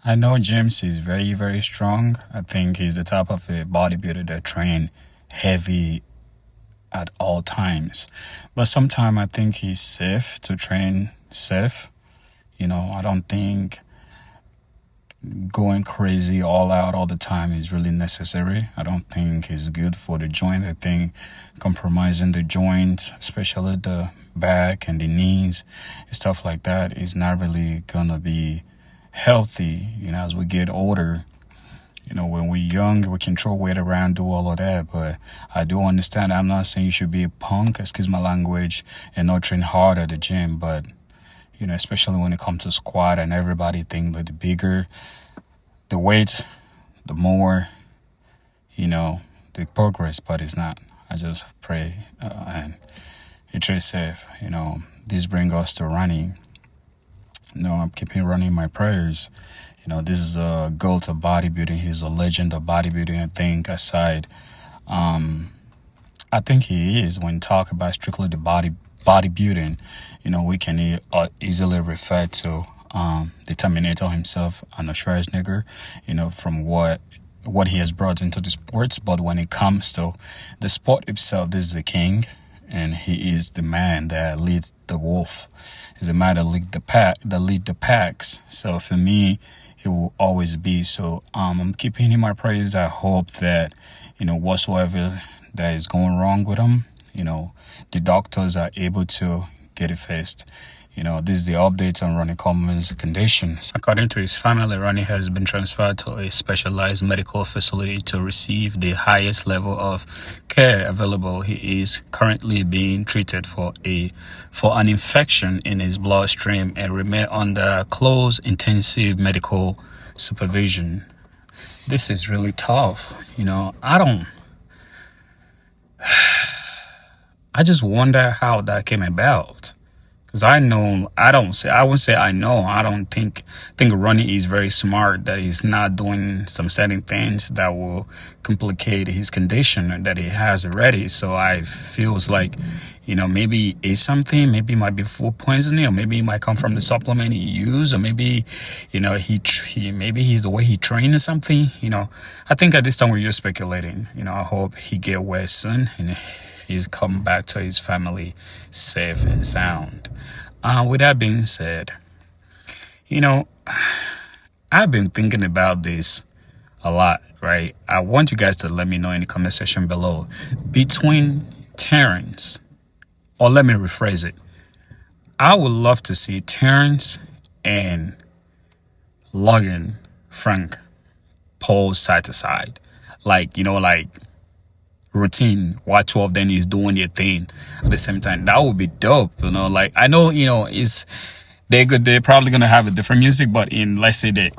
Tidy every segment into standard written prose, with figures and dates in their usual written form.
I know James is very, very strong. I think he's the type of a bodybuilder that train heavy at all times. But sometimes I think he's safe to train safe. I don't think going crazy all out all the time is really necessary. I don't think it's good for the joint. I think compromising the joints, especially the back and the knees, stuff like that, is not really gonna be healthy. As we get older, when we're young, we can throw weight around, do all of that. But I do understand. I'm not saying you should be a punk, excuse my language, and not train hard at the gym. But especially when it comes to squat, and everybody think that the bigger the weight, the more, the progress. But it's not. I just pray and you stay safe. This brings us to Ronnie. I'm keeping Ronnie in my prayers. This is a goal to bodybuilding. He's a legend of bodybuilding. I think I think he is. When talk about strictly the bodybuilding, we can easily refer to the Terminator himself, Arnold Schwarzenegger. From what he has brought into the sports. But when it comes to the sport itself, this is the king, and he is the man that leads the wolf. He's the man that lead the packs. So for me, he will always be. So I'm keeping him in my prayers. I hope that whatsoever that is going wrong with him, the doctors are able to get it fixed. This is the update on Ronnie Coleman's condition. According to his family, Ronnie has been transferred to a specialized medical facility to receive the highest level of care available. He is currently being treated for an infection in his bloodstream and remain under close intensive medical supervision. This is really tough. I just wonder how that came about. Because I wouldn't say I know. I don't think Ronnie is very smart, that he's not doing some certain things that will complicate his condition that he has already. So I feels like, maybe it's something, maybe it might be food poisoning, or maybe it might come from the supplement he used, or maybe, maybe he's the way he trained or something. I think at this time we're just speculating. I hope he get well soon and he's come back to his family safe and sound. With that being said, I've been thinking about this a lot, right? I want you guys to let me know in the comment section below. Between Terence, or let me rephrase it, I would love to see Terence and Logan Frank pose side to side. Like routine, while two of them is doing their thing at the same time. That would be dope. I know, they're probably gonna have a different music, but let's say that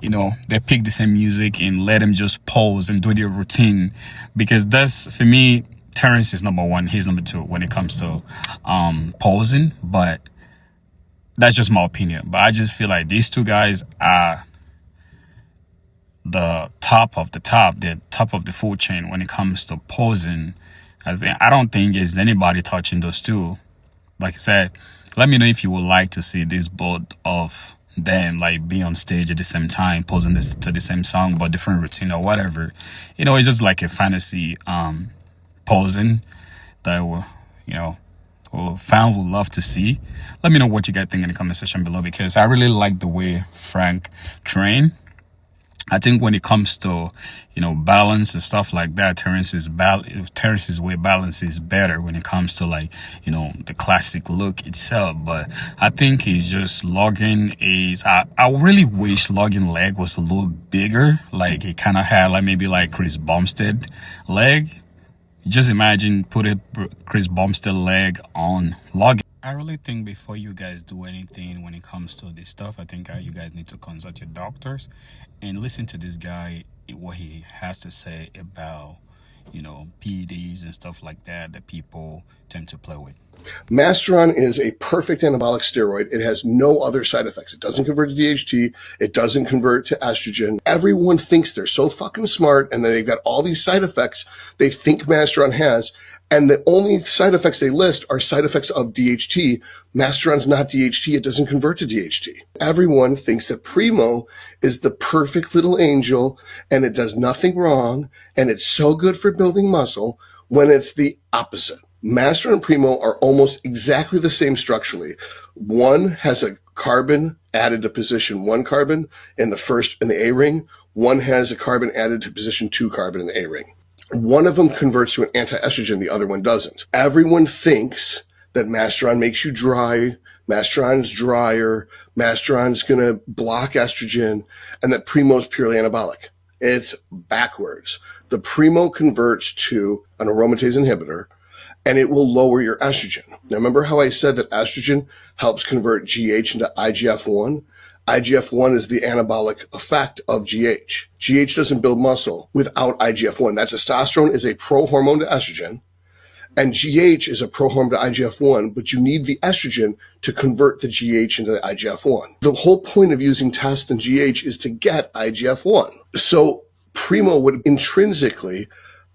they pick the same music and let them just pose and do their routine, because that's, for me, Terence is number one, he's number two when it comes to posing. But that's just my opinion. But I just feel like these two guys are the top of the top, the top of the food chain when it comes to posing. I don't think there's anybody touching those two. Like I said, let me know if you would like to see this both of them be on stage at the same time, posing this to the same song but different routine or whatever. It's just like a fantasy posing that fan would love to see. Let me know what you guys think in the comment section below, because I really like the way Frank trained. I think when it comes to, balance and stuff like that, Terrence's way balance is better when it comes to the classic look itself. But I think he's just Logan is, I really wish Logan leg was a little bigger. Like he kind of had maybe Chris Bumstead leg. Just imagine putting Chris Bumstead leg on Logan. I really think before you guys do anything when it comes to this stuff, I think you guys need to consult your doctors and listen to this guy, what he has to say about, PEDs and stuff like that people tend to play with. Masteron is a perfect anabolic steroid. It has no other side effects. It doesn't convert to DHT. It doesn't convert to estrogen. Everyone thinks they're so fucking smart, and then they've got all these side effects they think Masteron has. And the only side effects they list are side effects of DHT. Masteron's not DHT. It doesn't convert to DHT. Everyone thinks that Primo is the perfect little angel and it does nothing wrong and it's so good for building muscle, when it's the opposite. Masteron and Primo are almost exactly the same structurally. One has a carbon added to position 1 carbon in the A ring. One has a carbon added to position 2 carbon in the A ring. One of them converts to an anti-estrogen, the other one doesn't. Everyone thinks that Masteron makes you dry, Masteron's drier, Masteron's going to block estrogen, and that Primo is purely anabolic. It's backwards. The Primo converts to an aromatase inhibitor, and it will lower your estrogen. Now, remember how I said that estrogen helps convert GH into IGF-1? IGF-1 is the anabolic effect of GH. GH doesn't build muscle without IGF-1. That testosterone is a pro-hormone to estrogen, and GH is a pro-hormone to IGF-1, but you need the estrogen to convert the GH into the IGF-1. The whole point of using test and GH is to get IGF-1. So Primo would intrinsically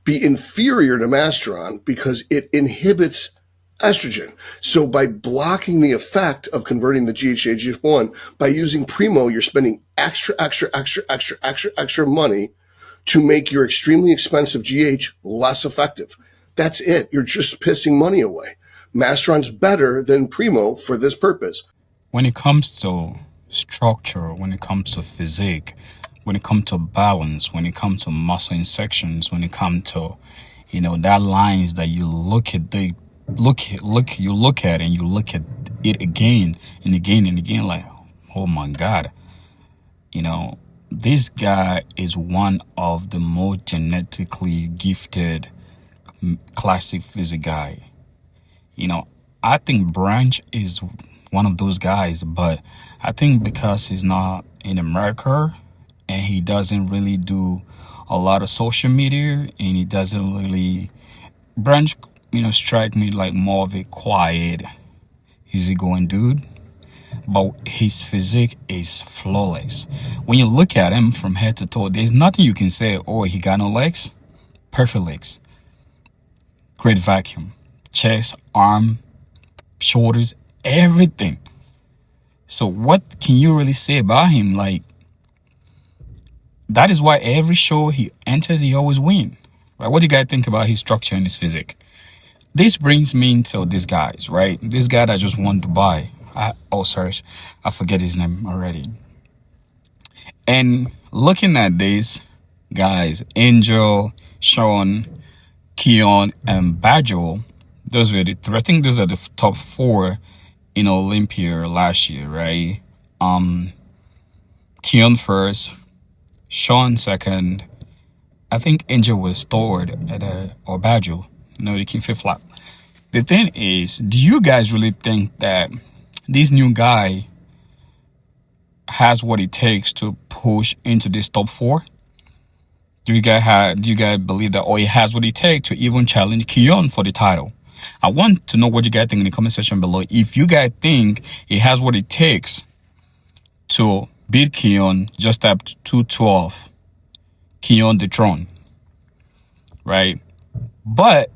be inferior to Masteron because it inhibits estrogen. So by blocking the effect of converting the GH to IGF-1, by using Primo, you're spending extra money to make your extremely expensive GH less effective. That's it. You're just pissing money away. Masteron's better than Primo for this purpose. When it comes to structure, when it comes to physique, when it comes to balance, when it comes to muscle sections, when it comes to, that lines that you look at and you look at it again and again and again, like, oh my God, this guy is one of the most genetically gifted classic physique guy. I think Branch is one of those guys, but I think because he's not in America and he doesn't really do a lot of social media and he doesn't really, Branch, strike me like more of a quiet, easygoing dude. But his physique is flawless. When you look at him from head to toe, there's nothing you can say, oh, he got no legs. Perfect legs. Great vacuum. Chest, arm, shoulders, everything. So what can you really say about him? Like, that is why every show he enters, he always wins. Right? What do you guys think about his structure and his physique? This brings me into these guys, right? This guy that just won Dubai. I forget his name already. And looking at these guys, Angel, Sean, Keon, and Badjo, those were I think those are the top 4 in Olympia last year, right? Keon first, Sean second. I think Angel was third or Badjo. They came fifth lap. The thing is, do you guys really think that this new guy has what it takes to push into this top 4? Do you guys believe that, or he has what it takes to even challenge Keon for the title? I want to know what you guys think in the comment section below. If you guys think he has what it takes to beat Keon just up to 212, Keon the throne, right? But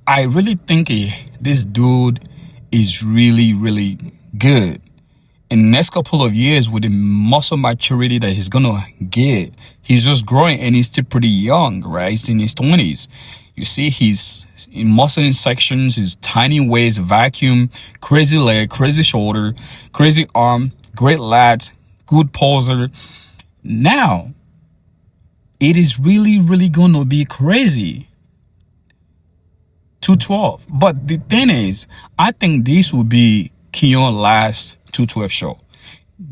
I really think this dude is really, really good. In the next couple of years, with the muscle maturity that he's going to get, he's just growing and he's still pretty young, right? He's in his 20s. You see, he's in muscle sections, his tiny waist, vacuum, crazy leg, crazy shoulder, crazy arm, great lats, good poser. Now, it is really, really going to be crazy. 212. But the thing is, I think this will be Keon last 212 show.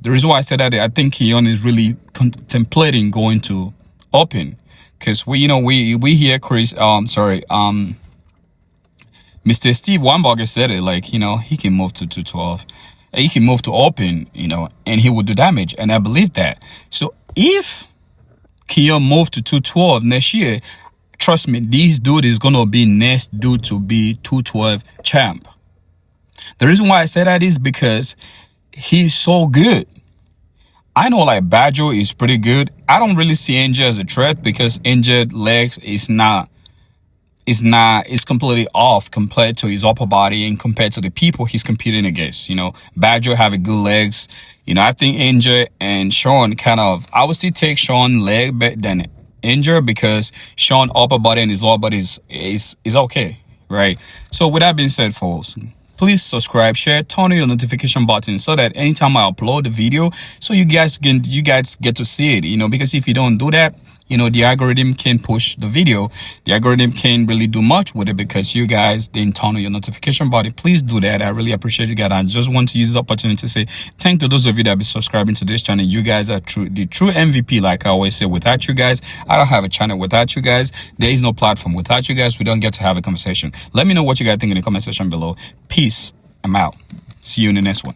The reason why I said that, I think Keon is really contemplating going to Open, because we hear Mr. Steve Weinberger said it, like, he can move to 212, he can move to Open, and he will do damage, and I believe that. So if Keon moved to 212 next year, trust me, this dude is gonna be next dude to be 212 champ. The reason why I say that is because he's so good. I know, like, Badjo is pretty good. I don't really see Angel as a threat because Angel legs is not it's completely off compared to his upper body and compared to the people he's competing against. Badger have a good legs. I think Angel and Sean I would still take Sean leg better than Angel, because Sean upper body and his lower body is okay, right? So with that being said, folks, please subscribe, share, turn on your notification button so that anytime I upload the video, so you guys get to see it, because if you don't do that, the algorithm can push the video. The algorithm can't really do much with it because you guys didn't turn on your notification button. Please do that. I really appreciate you guys. I just want to use this opportunity to say thank to those of you that have been subscribing to this channel. You guys are the true MVP. Like I always say, without you guys, I don't have a channel. Without you guys, there is no platform. Without you guys, we don't get to have a conversation. Let me know what you guys think in the comment section below. Peace. I'm out. See you in the next one.